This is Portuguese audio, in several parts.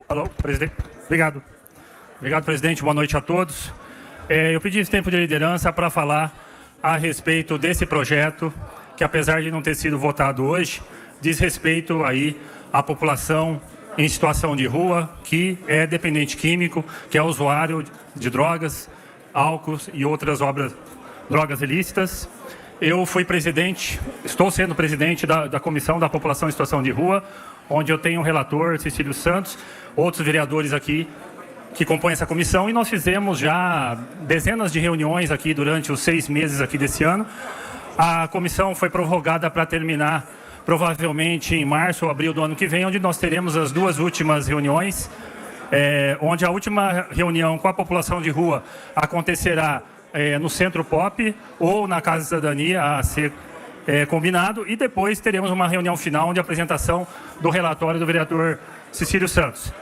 Alô, presidente. Obrigado. Obrigado, presidente. Boa noite a todos. Eu pedi esse tempo de liderança para falar a respeito desse projeto, que apesar de não ter sido votado hoje, diz respeito aí à população em situação de rua, que é dependente químico, que é usuário de drogas, álcool e outras drogas ilícitas. Eu fui presidente, estou sendo presidente da Comissão da População em Situação de Rua, onde eu tenho o relator, Cecílio Santos, outros vereadores aqui que compõem essa comissão, e nós fizemos já dezenas de reuniões aqui durante os 6 meses aqui desse ano. A comissão foi prorrogada para terminar provavelmente em março ou abril do ano que vem, onde nós teremos as 2 últimas reuniões, onde a última reunião com a população de rua acontecerá no Centro Pop ou na Casa de Cidadania, a ser combinado, e depois teremos uma reunião final de apresentação do relatório do vereador Cecílio Santos.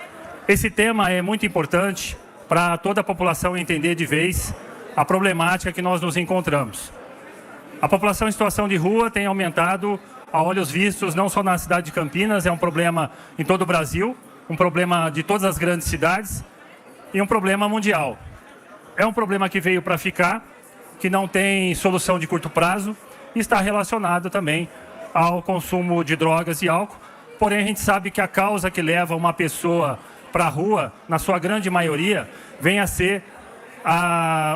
Esse tema é muito importante para toda a população entender de vez a problemática que nós nos encontramos. A população em situação de rua tem aumentado a olhos vistos, não só na cidade de Campinas, é um problema em todo o Brasil, um problema de todas as grandes cidades e um problema mundial. É um problema que veio para ficar, que não tem solução de curto prazo e está relacionado também ao consumo de drogas e álcool. Porém, a gente sabe que a causa que leva uma pessoa para a rua, na sua grande maioria, vem a ser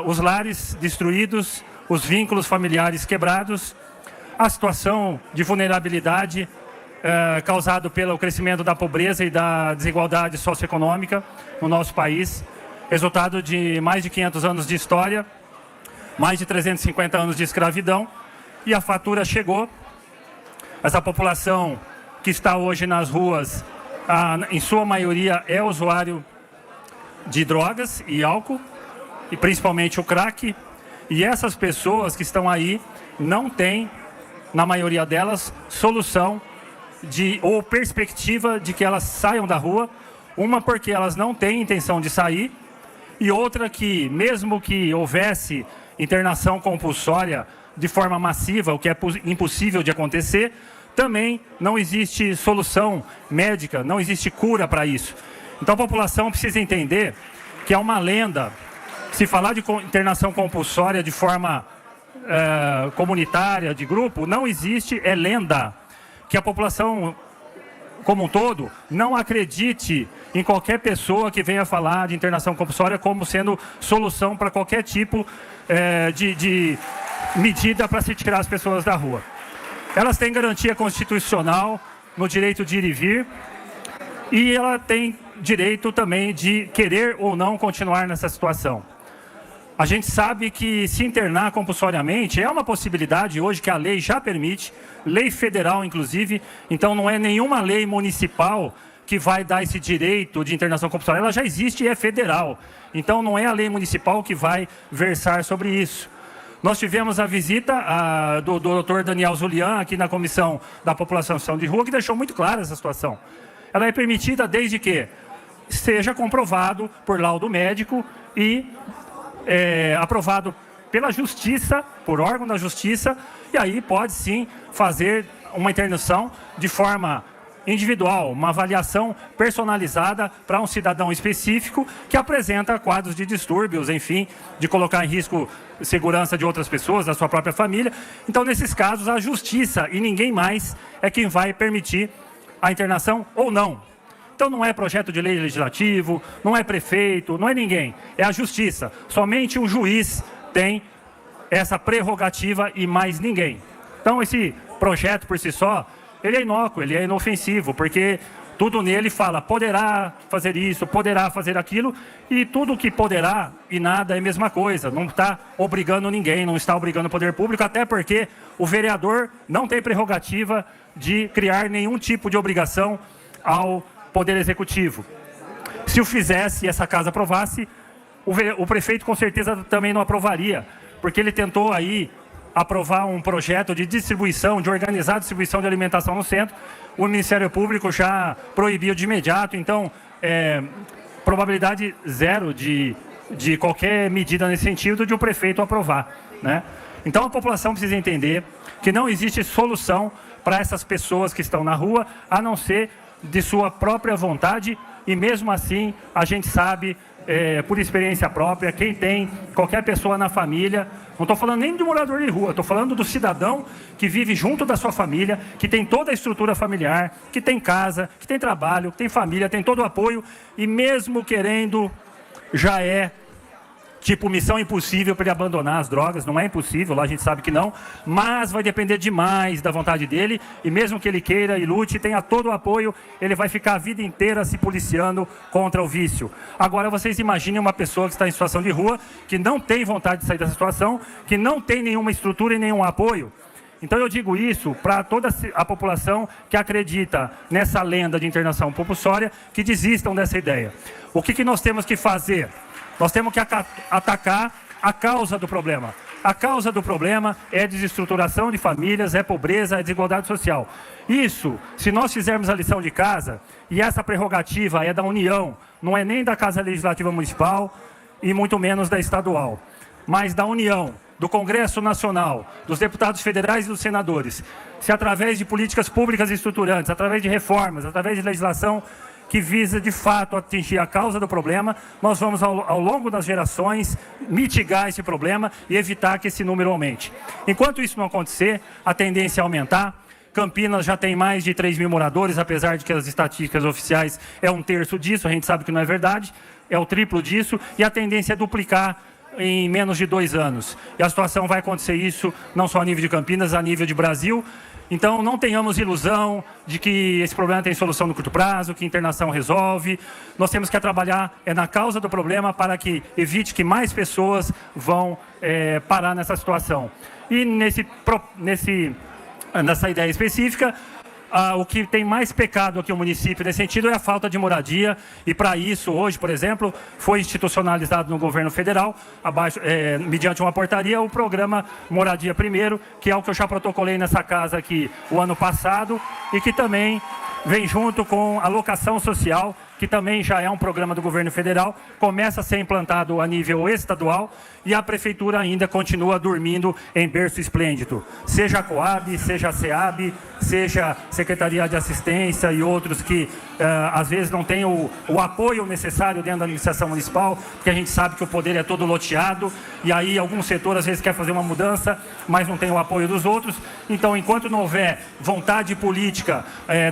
os lares destruídos, os vínculos familiares quebrados, a situação de vulnerabilidade causado pelo crescimento da pobreza e da desigualdade socioeconômica no nosso país, resultado de mais de 500 anos de história, mais de 350 anos de escravidão, e a fatura chegou. Essa população que está hoje nas ruas, em sua maioria é usuário de drogas e álcool, e principalmente o crack, e essas pessoas que estão aí não têm, na maioria delas, solução ou perspectiva de que elas saiam da rua, uma porque elas não têm intenção de sair, e outra que, mesmo que houvesse internação compulsória de forma massiva, o que é impossível de acontecer, também não existe solução médica, não existe cura para isso. Então a população precisa entender que é uma lenda. Se falar de internação compulsória de forma comunitária, de grupo, não existe, é lenda. Que a população como um todo não acredite em qualquer pessoa que venha falar de internação compulsória como sendo solução para qualquer tipo de medida para se tirar as pessoas da rua. Elas têm garantia constitucional no direito de ir e vir, e ela tem direito também de querer ou não continuar nessa situação. A gente sabe que se internar compulsoriamente é uma possibilidade hoje que a lei já permite, lei federal inclusive, então não é nenhuma lei municipal que vai dar esse direito de internação compulsória, ela já existe e é federal. Então não é a lei municipal que vai versar sobre isso. Nós tivemos a visita do Dr. Daniel Zulian aqui na Comissão da População em Situação de Rua, que deixou muito clara essa situação. Ela é permitida desde que seja comprovado por laudo médico e aprovado pela Justiça, por órgão da Justiça, e aí pode sim fazer uma internação de forma individual, uma avaliação personalizada para um cidadão específico que apresenta quadros de distúrbios, enfim, de colocar em risco a segurança de outras pessoas, da sua própria família. Então, nesses casos, a Justiça e ninguém mais é quem vai permitir a internação ou não. Então, não é projeto de lei legislativo, não é prefeito, não é ninguém, é a Justiça. Somente um juiz tem essa prerrogativa e mais ninguém. Então, esse projeto por si só, ele é inócuo, ele é inofensivo, porque tudo nele fala, poderá fazer isso, poderá fazer aquilo, e tudo que poderá e nada é a mesma coisa. Não está obrigando ninguém, não está obrigando o poder público, até porque o vereador não tem prerrogativa de criar nenhum tipo de obrigação ao Poder Executivo. Se o fizesse e essa casa aprovasse, o prefeito com certeza também não aprovaria, porque ele tentou aí aprovar um projeto de distribuição, de organizar a distribuição de alimentação no centro. O Ministério Público já proibiu de imediato, então probabilidade zero de qualquer medida nesse sentido de o prefeito aprovar, né? Então a população precisa entender que não existe solução para essas pessoas que estão na rua, a não ser de sua própria vontade, e mesmo assim a gente sabe, por experiência própria, quem tem qualquer pessoa na família, não estou falando nem de morador de rua, estou falando do cidadão que vive junto da sua família, que tem toda a estrutura familiar, que tem casa, que tem trabalho, que tem família, tem todo o apoio, e mesmo querendo, já é tipo missão impossível para ele abandonar as drogas. Não é impossível, lá a gente sabe que não, mas vai depender demais da vontade dele, e mesmo que ele queira e lute, tenha todo o apoio, ele vai ficar a vida inteira se policiando contra o vício. Agora vocês imaginem uma pessoa que está em situação de rua, que não tem vontade de sair dessa situação, que não tem nenhuma estrutura e nenhum apoio. Então eu digo isso para toda a população que acredita nessa lenda de internação compulsória, que desistam dessa ideia. O que nós temos que fazer? Nós temos que atacar a causa do problema. A causa do problema é desestruturação de famílias, é pobreza, é desigualdade social. Isso, se nós fizermos a lição de casa, e essa prerrogativa é da União, não é nem da Casa Legislativa Municipal e muito menos da estadual, mas da União, do Congresso Nacional, dos deputados federais e dos senadores, se através de políticas públicas estruturantes, através de reformas, através de legislação que visa, de fato, atingir a causa do problema, nós vamos, ao longo das gerações, mitigar esse problema e evitar que esse número aumente. Enquanto isso não acontecer, a tendência é aumentar. Campinas já tem mais de 3 mil moradores, apesar de que as estatísticas oficiais é 1/3 disso, a gente sabe que não é verdade, é o triplo disso, e a tendência é duplicar em menos de 2 anos. E a situação vai acontecer isso, não só a nível de Campinas, a nível de Brasil. Então, não tenhamos ilusão de que esse problema tem solução no curto prazo, que internação resolve. Nós temos que trabalhar na causa do problema para que evite que mais pessoas vão parar nessa situação. E nessa ideia específica, o que tem mais pecado aqui no município nesse sentido é a falta de moradia, e para isso, hoje, por exemplo, foi institucionalizado no governo federal, mediante uma portaria, o programa Moradia Primeiro, que é o que eu já protocolei nessa casa aqui o ano passado, e que também vem junto com a locação social, que também já é um programa do governo federal, começa a ser implantado a nível estadual, e a prefeitura ainda continua dormindo em berço esplêndido. Seja a Coab, seja a SEAB, seja a Secretaria de Assistência e outros que às vezes não têm o apoio necessário dentro da administração municipal, porque a gente sabe que o poder é todo loteado, e aí algum setor às vezes quer fazer uma mudança, mas não tem o apoio dos outros. Então, enquanto não houver vontade política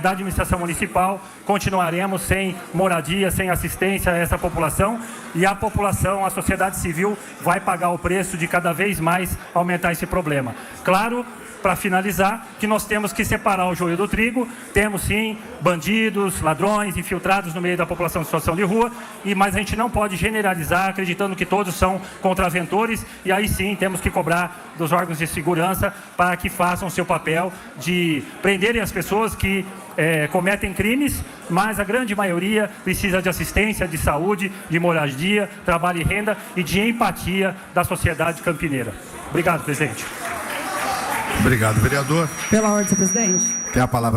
da administração municipal, continuaremos sem moradia, sem assistência a essa população, e a população, a sociedade civil, vai pagar o preço de cada vez mais aumentar esse problema. Claro, para finalizar, que nós temos que separar o joio do trigo. Temos sim bandidos, ladrões, infiltrados no meio da população em situação de rua, mas a gente não pode generalizar acreditando que todos são contraventores, e aí sim temos que cobrar dos órgãos de segurança para que façam o seu papel de prenderem as pessoas que cometem crimes, mas a grande maioria precisa de assistência, de saúde, de moradia, trabalho e renda e de empatia da sociedade campineira. Obrigado, presidente. Obrigado, vereador. Pela ordem, senhor presidente. Tem a palavra.